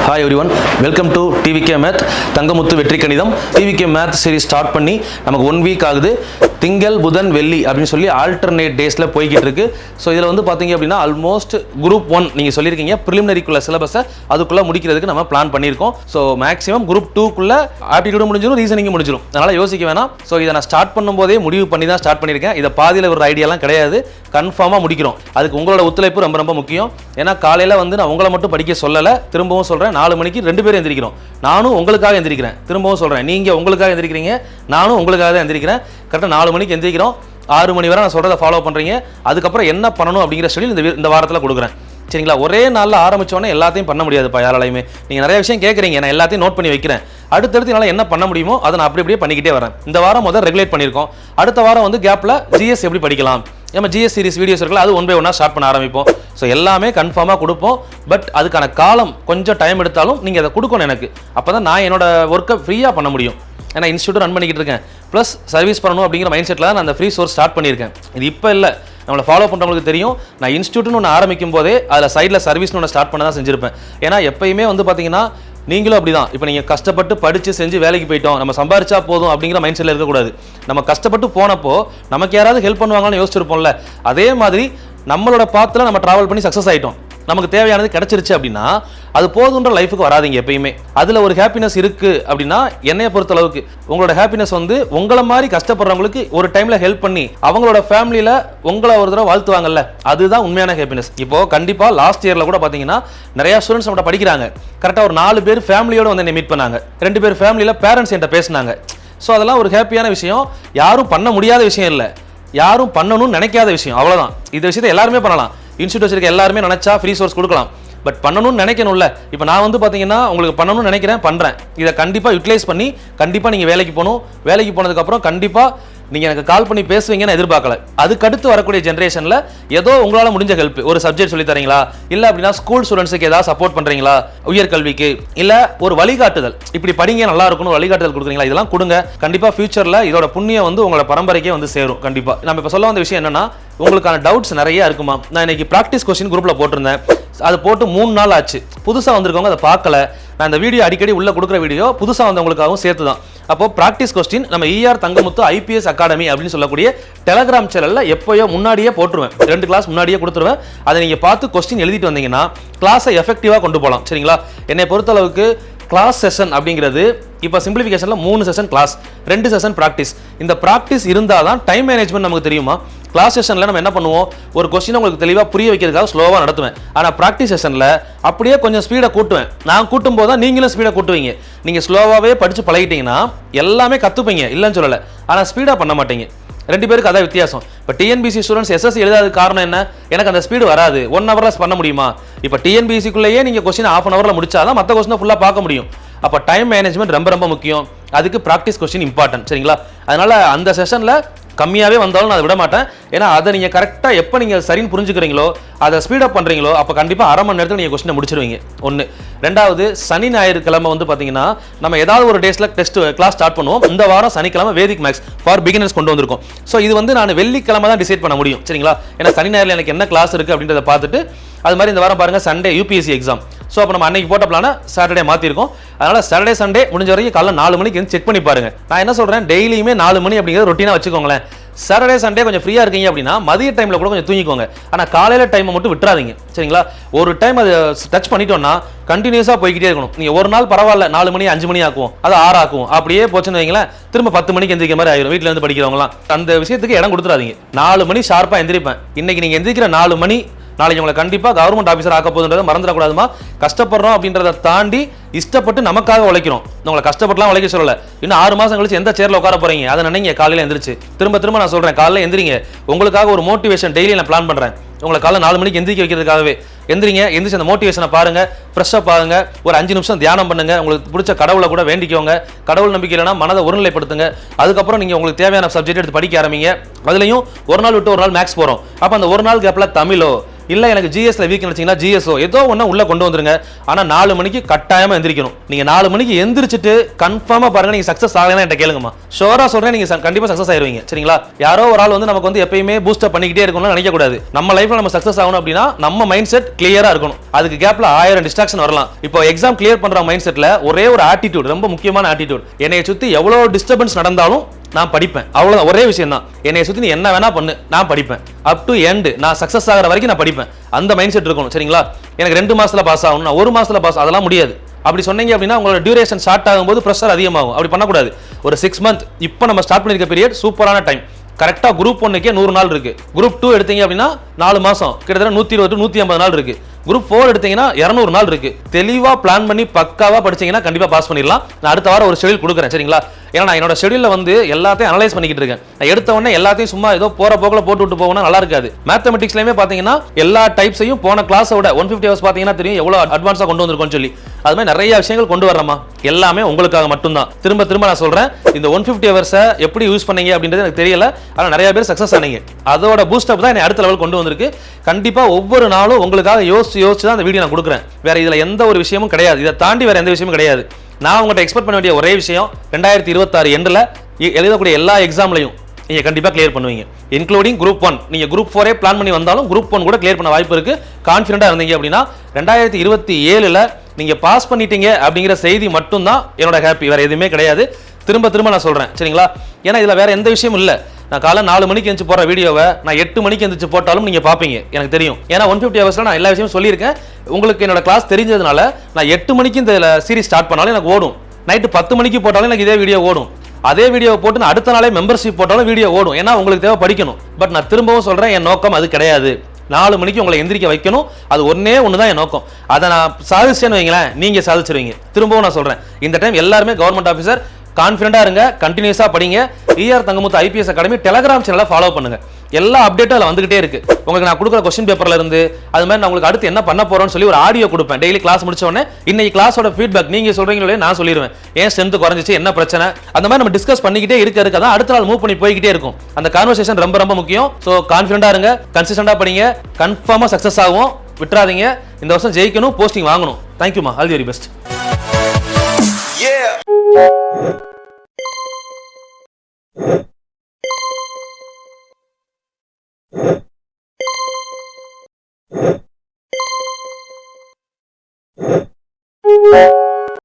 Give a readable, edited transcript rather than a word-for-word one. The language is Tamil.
Hi everyone, welcome to TVK Math. Thangamuthu வெற்றி கணிதம் TVK Math சீரிஸ் ஸ்டார்ட் பண்ணி நமக்கு 1 வீக் ஆகுது. திங்கள் புதன் வெள்ளி அப்படின்னு சொல்லி ஆல்டர்னேட் டேஸில் போய்கிட்டு இருக்கு. ஸோ இதில் வந்து பார்த்தீங்க அப்படின்னா ஆல்மோஸ்ட் குரூப் 1 நீங்கள் சொல்லியிருக்கீங்க ப்ரிலிமினரிக்குள்ள சிலபஸை அதுக்குள்ளே முடிக்கிறதுக்கு நம்ம பிளான் பண்ணியிருக்கோம். ஸோ மேக்ஸிமம் குரூப் 2க்குள்ள ஆப்டிடியூடும் முடிஞ்சிடும், ரீசனிங் முடிஞ்சிடும். அதனால் யோசிக்க வேணாம். ஸோ இதை நான் ஸ்டார்ட் பண்ணும்போதே முடிவு பண்ணி தான் ஸ்டார்ட் பண்ணியிருக்கேன். இதை பாதியில் ஒரு ஐடியாலாம் கிடையாது, கன்ஃபார்மாக முடிக்கிறோம். அதுக்கு உங்களோட ஒத்துழைப்பு ரொம்ப ரொம்ப முக்கியம். ஏன்னா காலையில் வந்து நான் உங்களை மட்டும் படிக்க சொல்லலை, திரும்பவும் சொல்கிறேன், 4 மணிக்கு 2 பேரும் எந்திரிக்கிறோம். நானும் உங்களுக்காக எந்திரிக்கிறேன், திரும்பவும் சொல்கிறேன், நீங்கள் உங்களுக்காக எந்திரிக்கிறீங்க, நானும் உங்களுக்காக தான் எந்திரிக்கிறேன். கரெக்டாக 4 மணிக்கு எந்திரிக்கிறோம், 6 மணி வரை நான் சொல்கிறத ஃபாலோ பண்ணுறீங்க. அதுக்கப்புறம் என்ன பண்ணணும் அப்படிங்கிற ஷெட்யூல் இந்த வாரத்தில் கொடுக்குறேன். சரிங்களா? ஒரே நாளில் ஆரம்பித்தோன்னே எல்லாத்தையும் பண்ண முடியாதுப்பா யாராலையுமே. நீங்கள் நிறைய விஷயம் கேட்குறீங்க, நான் எல்லாத்தையும் நோட் பண்ணி வைக்கிறேன். அடுத்தடுத்து என்னால் என்ன பண்ண முடியுமோ அதை நான் அப்படியே பண்ணிக்கிட்டே வரேன். இந்த வாரம் முதல் ரெகுலேட் பண்ணியிருக்கோம். அடுத்த வாரம் வந்து கேப்பில் ஜிஎஸ் எப்படி படிக்கலாம், நம்ம ஜிஎஸ் சீரிஸ் வீடியோஸ் இருக்குல்ல, அது 1 by 1 ஸ்டார்ட் பண்ண ஆரம்பிப்போம். ஸோ எல்லாமே கன்ஃபார்மாக கொடுப்போம். பட் அதுக்கான காலம் கொஞ்சம் டைம் எடுத்தாலும் நீங்கள் அதை கொடுக்கணும் எனக்கு. அப்போ தான் நான் என்னோட ஒர்க்கை ஃப்ரீயாக பண்ண முடியும். ஏன்னா இன்ஸ்டியூட் ரன் பண்ணிக்கிட்டு இருக்கேன், ப்ளஸ் சர்வீஸ் பண்ணணும் அப்படிங்கிற மைண்ட் செட்டில் தான் நான் அந்த ஃப்ரீ சோர்ஸ் ஸ்டார்ட் பண்ணியிருக்கேன். இது இப்போ இல்லை, நம்மளை ஃபாலோ பண்ணுறவங்களுக்கு தெரியும். நான் இன்ஸ்டியூட்னு ஒன்று ஆரம்பிக்கும் போதே அதில் சைடில் சர்வீஸ்னு ஒன்று ஸ்டார்ட் பண்ண தான் செஞ்சுருப்பேன். ஏன்னா எப்பயுமே வந்து பார்த்தீங்கன்னா நீங்களும் அப்படி தான். இப்போ நீங்கள் கஷ்டப்பட்டு படித்து செஞ்சு வேலைக்கு போயிட்டோம், நம்ம சம்பாரிச்சா போதும் அப்படிங்கிற மைண்ட் செட்டில் இருக்கக்கூடாது. நம்ம கஷ்டப்பட்டு போனப்போ நமக்கு யாராவது ஹெல்ப் பண்ணுவாங்கன்னு யோசிச்சிருப்போம்ல, அதே மாதிரி நம்மளோட பாத்தில் நம்ம ட்ராவல் பண்ணி சக்ஸஸ் ஆகிட்டோம், நமக்கு தேவையானது கிடைச்சிருச்சு அப்படின்னா அது போதுன்ற லைஃபுக்கு வராதிங்க எப்பயுமே. அதில் ஒரு ஹாப்பினஸ் இருக்குது அப்படின்னா என்னைய பொறுத்த அளவுக்கு உங்களோட ஹாப்பினஸ் வந்து உங்களை மாதிரி கஷ்டப்படுறவங்களுக்கு ஒரு டைமில் ஹெல்ப் பண்ணி அவங்களோட ஃபேமிலியில் உங்களை ஒரு தடவை வாழ்த்துவாங்கல்ல, அதுதான் உண்மையான ஹாப்பினஸ். இப்போது கண்டிப்பாக லாஸ்ட் இயரில் கூட பார்த்தீங்கன்னா நிறையா ஸ்டூடெண்ட்ஸ் நம்மகிட்ட படிக்கிறாங்க. கரெக்டாக ஒரு 4 பேர் ஃபேமிலியோடு வந்து என்னை மீட் பண்ணாங்க, 2 பேர் ஃபேமிலியில் பேரண்ட்ஸ் என்கிட்ட பேசினாங்க. ஸோ அதெல்லாம் ஒரு ஹாப்பியான விஷயம். யாரும் பண்ண முடியாத விஷயம் இல்லை, யாரும் பண்ணணும்னு நினைக்காத விஷயம், அவ்வளோதான். இந்த விஷயத்தை எல்லாருமே பண்ணலாம். இன்ஸ்டியூட் வச்சிருக்க எல்லாருமே நினைச்சா ஃப்ரீ சோர்ஸ் கொடுக்கலாம். பட் பண்ணணும்னு நினைக்கணும்ல. இப்போ நான் வந்து பார்த்தீங்கன்னா உங்களுக்கு பண்ணணும்னு நினைக்கிறேன், பண்ணுறேன். இதை கண்டிப்பாக யூட்டிலைஸ் பண்ணி கண்டிப்பாக நீங்கள் வேலைக்கு போகணும். வேலைக்கு போனதுக்கப்புறம் கண்டிப்பாக நீங்கள் எனக்கு கால் பண்ணி பேசுவீங்கன்னு எதிர்பார்க்கல. அதுக்கடுத்து வரக்கூடிய ஜென்ரேஷனில் ஏதோ உங்களால் முடிஞ்ச ஹெல்ப், ஒரு சப்ஜெக்ட் சொல்லி தரீங்களா, இல்லை அப்படின்னா ஸ்கூல் ஸ்டூடெண்ட்ஸுக்கு ஏதாவது சப்போர்ட் பண்ணுறீங்களா, உயர்கல்விக்கு, இல்லை ஒரு வழிகாட்டுதல், இப்படி படிங்க நல்லா இருக்கணும் வழிகாட்டுதல் கொடுக்குறீங்களா, இதெல்லாம் கொடுங்க. கண்டிப்பாக ஃபியூச்சரில் இதோட புண்ணியம் வந்து உங்களோட பரம்பரைக்கே வந்து சேரும். கண்டிப்பாக நம்ம இப்போ சொல்ல வந்த விஷயம் என்னன்னா, உங்களுக்கான டவுட்ஸ் நிறைய இருக்குமா. நான் இன்னைக்கு ப்ராக்டிஸ் கொஸ்டின் குரூப்பில் போட்டிருந்தேன், அது போட்டு 3 நாள் ஆச்சு. புதுசாக வந்திருக்கவங்க அதை பார்க்கல. நான் இந்த வீடியோ அடிக்கடி உள்ள கொடுக்குற வீடியோ புதுசாக வந்தவங்களுக்காகவும் சேர்த்து தான். அப்போ ப்ராக்டிஸ் கொஸ்டின் நம்ம ER தங்கமுத்து IPS அகாடமி அப்படின்னு சொல்லக்கூடிய டெலகிராம் சேனலில் எப்போயோ முன்னாடியே போட்டுருவேன், 2 கிளாஸ் முன்னாடியே கொடுத்துருவேன். அதை நீங்கள் பார்த்து கொஸ்டின் எழுதிட்டு வந்தீங்கன்னா கிளாஸை எஃபெக்டிவாக கொண்டு போகலாம். சரிங்களா? என்னை பொறுத்தளவுக்கு கிளாஸ் செஷன் அப்படிங்கிறது இப்போ சிம்பிளிஃபிகேஷனில் 3 செஷன் கிளாஸ், 2 செஷன் ப்ராக்டிஸ். இந்த ப்ராக்டிஸ் இருந்தால் தான் டைம் மேனேஜ்மெண்ட் நமக்கு தெரியுமா. கிளாஸ் செஷனில் நம்ம என்ன பண்ணுவோம், ஒரு கொஸ்டினை உங்களுக்கு தெளிவாக புரிய வைக்கிறதுக்காக ஸ்லோவாக நடத்துவேன். ஆனால் ப்ராக்டிஸ் செஷனில் அப்படியே கொஞ்சம் ஸ்பீடை கூட்டுவேன். நான் கூட்டும் போது தான் நீங்களும் ஸ்பீடை கூட்டுவீங்க. நீங்கள் ஸ்லோவாகவே படித்து பழகிட்டீங்கன்னா எல்லாமே கற்றுப்பீங்க, இல்லைன்னு சொல்லலை. ஆனால் ஸ்பீடாக பண்ண மாட்டீங்க. 2 பேருக்கு அதான் வித்தியாசம். இப்போ TNPSC ஸ்டூடெண்ட்ஸ் SSC எழுதாத காரணம் என்ன, எனக்கு அந்த ஸ்பீடு வராது, 1 ஹவரில் பண்ண முடியுமா. இப்போ TNPSCக்குள்ளேயே நீங்கள் கொஸ்டின் 1/2 ஹவரில் முடிச்சாதான் மற்ற கொஸ்டினை ஃபுல்லாக பார்க்க முடியும். அப்போ டைம் மேனேஜ்மெண்ட் ரொம்ப ரொம்ப முக்கியம். அதுக்கு ப்ராக்டிஸ் கொஸ்டின் இம்பார்ட்டன்ட். சரிங்களா? அதனால் அந்த செஷனில் கம்மியாகவே வந்தாலும் நான் அதை விட மாட்டேன். ஏன்னா அதை நீங்கள் கரெக்டாக எப்போ நீங்கள் சரின்னு புரிஞ்சுக்கிறீங்களோ, அதை ஸ்பீடப் பண்ணுறீங்களோ, அப்போ கண்டிப்பாக 1/2 மணி நேரத்தில் நீங்கள் கொஸ்டினை முடிச்சிருவீங்க. 1. 2வது, சனி ஞாயிறு கிழமை வந்து பார்த்தீங்கன்னா நம்ம ஏதாவது ஒரு டேஸில் டெஸ்ட் கிளாஸ் ஸ்டார்ட் பண்ணுவோம். இந்த வாரம் சனிக்கிழமை வேதிக் மேக்ஸ் ஃபார் பிகினர்ஸ் கொண்டு வந்திருக்கோம். ஸோ இது வந்து நான் வெள்ளிக்கிழமை தான் டிசைட் பண்ண முடியும். சரிங்களா? ஏன்னா சனி ஞாயிறில் எனக்கு என்ன கிளாஸ் இருக்குது அப்படின்றத பார்த்துட்டு, அது மாதிரி இந்த வாரம் பாருங்கள் சண்டே UPSC எக்ஸாம். ஸோ அப்போ நம்ம அன்னைக்கு போட்ட பிளான சாட்டர்டே மாற்றிருக்கோம். அதனால் சாட்டர்டே சண்டே முடிஞ்ச வரைக்கும் காலைல 4 மணிக்கு வந்து செக் பண்ணி பாருங்க. நான் என்ன சொல்கிறேன், டெய்லியுமே 4 மணி அப்படிங்கிறது ரொட்டீனாக வச்சுக்கோங்களேன். சாட்டர்டே சண்டே கொஞ்சம் ஃப்ரீயாக இருக்கீங்க அப்படின்னா மதிய டைமில் கூட கொஞ்சம் தூங்கிக்கோங்க. ஆனால் காலையில் டைமை மட்டும் விட்டுறாதீங்க. சரிங்களா? ஒரு டைம் அதை டச் பண்ணிட்டோம்னா கண்டினியூஸாக போய்கிட்டே இருக்கணும். நீங்கள் ஒரு நாள் பரவாயில்ல 4 மணி 5 மணி ஆக்குவோம், அது 6 ஆக்குவோம், அப்படியே போச்சுன்னு வைங்களேன், திரும்ப 10 மணிக்கு எந்திரிக்கிற மாதிரி ஆயிரும். வீட்டில் இருந்து படிக்கிறவங்களாம் அந்த விஷயத்துக்கு இடம் கொடுத்துறாதீங்க. 4 மணி ஷார்ப்பாக எந்திரிப்பேன். இன்னைக்கு நீங்கள் எந்திரிக்கிற 4 மணி நாளைக்கு உங்களை கண்டிப்பாக கவர்மெண்ட் ஆஃபீஸர் ஆக்க போகுதுன்றதை மறந்துடக்கூடாதுமா. கஷ்டப்படுறோம் அப்படின்றத தாண்டி இஷ்டப்பட்டு நமக்காக உழைக்கிறோம். உங்களை கஷ்டப்பட்டுலாம் உழைக்க சொல்லலை. இன்னும் 6 மாதம் கழிச்சு எந்த சேரில் உட்கார போறீங்க அதை நினைங்க. காலையில் எந்திரிச்சு திரும்ப நான் சொல்கிறேன், காலையில் எந்திரிங்க. உங்களுக்காக ஒரு மோட்டிவேஷன் டெய்லி நான் பிளான் பண்ணுறேன். உங்களை காலைல 4 மணிக்கு எந்திரிக்க வைக்கிறதுக்காகவே எந்திரிங்க. எந்திரிச்சு அந்த மோட்டிவேஷனை பாருங்க, ஃப்ரெஷ்ஷாக பாருங்க, ஒரு 5 நிமிஷம் தியானம் பண்ணுங்க. உங்களுக்கு பிடிச்ச கடவுளை கூட வேண்டிக்கோங்க. கடவுள் நம்பிக்கை இல்லைனா மனதை ஒருநிலைப்படுத்துங்க. அதுக்கப்புறம் நீங்கள் உங்களுக்கு தேவையான சப்ஜெக்ட் எடுத்து படிக்க ஆரம்பிங்க. அதுலேயும் ஒரு நாள் விட்டு ஒரு நாள் மேக்ஸ் போகிறோம். அப்போ அந்த ஒரு நாள் கேப்பில் தமிழோ இல்லை எனக்கு ஜிஎஸ்ல வீக் நினைச்சீங்கன்னா ஜிஎஸ்ஓ ஏதோ ஒன்று உள்ள கொண்டு வந்துருங்க. ஆனால் 4 மணிக்கு கட்டாயமாக எந்திரிக்கணும். நீங்கள் 4 மணிக்கு எந்திரிச்சிட்டு கன்ஃபார்மாக பாருங்க, நீங்கள் சக்ஸஸ் ஆகலாம் என்கிட்ட கேளுங்கம்மா. ஷோரா சொல்கிறேன், நீங்கள் கண்டிப்பாக சக்ஸஸ் ஆயிருவீங்க. சரிங்களா? யாரோ ஒரு ஆள் வந்து நமக்கு வந்து எப்பயுமே பூஸ்டப் பண்ணிக்கிட்டே இருக்கணும்னு நினைக்கக்கூடாது. நம்ம லைஃப்ல நம்ம சக்ஸஸ் ஆகணும் அப்படின்னா நம்ம மைண்ட் செட் கிளியரா இருக்கணும். அதுக்கு கேப்ல 1000 டிஸ்ட்ராக்ஷன் வரலாம். இப்போ எக்ஸாம் கிளியர் பண்ற மைண்ட் செட்ல ஒரே ஒரு ஆட்டிடியூட், ரொம்ப முக்கியமான ஆட்டிடியூட், என்னைய சுத்தி எவ்வளவு டிஸ்டர்பன்ஸ் நடந்தாலும் நான் படிப்பேன். அவ்வளவுதான், ஒரே விஷயம் தான். என்னைய சுத்தி நீ என்ன வேணா பண்ணு, நான் படிப்பேன். அப் டு எண்ட், நான் சக்சஸ் ஆகிற வரைக்கும் நான் படிப்பேன். அந்த மைண்ட் செட் இருக்கணும். சரிங்களா? எனக்கு 2 மாசத்துல பாஸ் ஆகணும், நான் 1 மாசத்துல பாஸ், அதெல்லாம் முடியாது. அப்படி சொன்னீங்க அப்படின்னா உங்களோட டியூரேஷன் ஸ்டார்ட் ஆகும்போது ப்ரெஷர் அதிகமாகும். அப்படி பண்ணக்கூடாது. ஒரு 6 மந்த், இப்போ நம்ம ஸ்டார்ட் பண்ணிருக்க பீரியட் சூப்பரான டைம். கரெக்டா குரூப் 1க்கே 100 நாள் இருக்கு. குரூப் 2 எடுத்தீங்க அப்படின்னா 4 மாசம், கிட்டத்தட்ட 120 150 நாள் இருக்கு. குரூப் 4 எடுத்தீங்கன்னா 200 நாள் இருக்கு. தெளிவா பிளான் பண்ணி பக்காவா படிச்சீங்கன்னா கண்டிப்பா பாஸ் பண்ணிடலாம். நான் அடுத்த வாரம் ஒரு ஷெட்யூல் கொடுக்குறேன். சரிங்களா? ஏன்னா நான் என்னோட ஷெட்யூல்ல வந்து எல்லாத்தையும் அனலைஸ் பண்ணிக்கிட்டு இருக்கேன். நான் எடுத்த உடனே எல்லாத்தையும் சும்மா ஏதோ போற போக்குல போட்டு விட்டு போகணும், நல்லா இருக்காது. மேத்தமெட்டிக்ஸ்லயுமே பாத்தீங்கன்னா எல்லா டைப்ஸையும் போன கிளாஸோட 150 ஹவர்ஸ் பாத்தீங்கன்னா தெரியும் எவ்வளவு அட்வான்ஸா கொண்டு வந்திருக்கோம்னு சொல்லி. அது மாதிரி நிறைய விஷயங்கள் கொண்டு வரலாமா, எல்லாமே உங்களுக்காக மட்டும்தான். திரும்ப திரும்ப நான் சொல்றேன், இந்த 150 ஹவர்ஸை எப்படி யூஸ் பண்ணீங்க அப்படின்றது எனக்கு தெரியல. ஆனால் நிறைய பேர் சக்சஸ் ஆனீங்க. அதோட பூஸ்டப் தான் என்னை அடுத்த லெவல் கொண்டு வந்திருக்கு. கண்டிப்பா ஒவ்வொரு நாளும் உங்களுக்காக யோசிச்சு தான் அந்த வீடியோ நான் கொடுக்குறேன். வேற இதுல எந்த ஒரு விஷயமும் கிடையாது. இதை தாண்டி வேற எந்த விஷயமும் கிடையாது. நான் உங்கள்கிட்ட எக்ஸ்பெக்ட் பண்ண வேண்டிய ஒரே விஷயம், 2026 எண்டில் எழுதக்கூடிய எல்லா எக்ஸாம்லையும் நீங்க கண்டிப்பா கிளியர் பண்ணுவீங்க. Including group 1. நீங்க குரூப் 4 பிளான் பண்ணி வந்தாலும் குரூப் 1 கூட கிளியர் பண்ண வாய்ப்பு இருக்கு. கான்ஃபிடென்ட்டா இருந்தீங்க அப்படின்னா 2027ல நீங்க பாஸ் பண்ணிட்டீங்க அப்படிங்கிற செய்தி மட்டும் தான் என்னோட ஹாப்பி, வேற எதுவுமே கிடையாது. திரும்ப திரும்ப நான் சொல்றேன். சரிங்களா? ஏன்னா இதுல வேற எந்த விஷயமும் இல்ல. நான் காலை 4 மணிக்கு எந்திரிச்சு போற வீடியோவை நான் 8 மணிக்கு எந்திரிச்சு போட்டாலும் நீங்க பாப்பீங்க, எனக்கு தெரியும். ஏன்னா 150 ஹவர்ஸ்ல நான் எல்லா விஷயமும் சொல்லியிருக்கேன். உங்களுக்கு என்னோட கிளாஸ் தெரிஞ்சதுனால நான் 8 மணிக்கு இந்த சீரிஸ் ஸ்டார்ட் பண்ணாலும் எனக்கு ஓடும். நைட்டு 10 மணிக்கு போட்டாலும் எனக்கு இதே வீடியோ ஓடும். அதே வீடியோ போட்டு நான் அடுத்த நாளே மெம்பர்ஷிப் போட்டாலும் வீடியோ ஓடும். ஏன்னா உங்களுக்கு தேவை படிக்கணும். பட் நான் திரும்பவும் சொல்றேன், என் நோக்கம் அது கிடையாது. 4 மணிக்கு உங்களை எந்திரிக்க வைக்கணும். அது ஒன்னே ஒண்ணுதான் என் நோக்கம். அதை நான் சாதிச்சேன்னு வைங்களேன், நீங்க சாதிச்சிருவீங்க. திரும்பவும் நான் சொல்றேன், இந்த டைம் எல்லாருமே கவர்மெண்ட் ஆஃபீஸர், கான்ஃபிடென்ட்டா இருங்க, கண்டினியூஸா படிங்க. ER Thangamuthu IPS academy Telegram சேனலை ஃபாலோ பண்ணுங்க. எல்லா அப்டேட்டும் அதில் வந்துகிட்டே இருக்கு. உங்களுக்கு நான் கொடுக்குற கொஸ்டின் பேப்பர்ல இருந்து அது மாதிரி நான் உங்களுக்கு அடுத்து என்ன பண்ண போறோம்னு சொல்லி ஒரு ஆடியோ கொடுப்பேன். டெய்லி கிளாஸ் முடிச்ச உடனே இன்னைக்கு கிளாஸோட ஃபீட்பேக் நீங்க சொல்றீங்களே, நான் சொல்லிடுவேன். ஏன் ஸ்ட்ரென்த் குறைஞ்சிச்சு, என்ன பிரச்சனை, அந்த மாதிரி நம்ம டிஸ்கஸ் பண்ணிக்கிட்டே இருக்க தான் அடுத்த நாள் மூவ் பண்ணி போய்கிட்டே இருக்கும். அந்த கான்வர்சேஷன் ரொம்ப ரொம்ப முக்கியம். ஸோ கான்ஃபிடென்ட்டா இருங்க, கன்சிஸ்டண்டா படிங்க, கன்ஃபார்மா சக்சஸ் ஆகும். விட்டுறாதீங்க. இந்த வருஷம் ஜெயிக்கணும், போஸ்டிங் வாங்கணும். தேங்க்யூமா, all the very best. Yeah.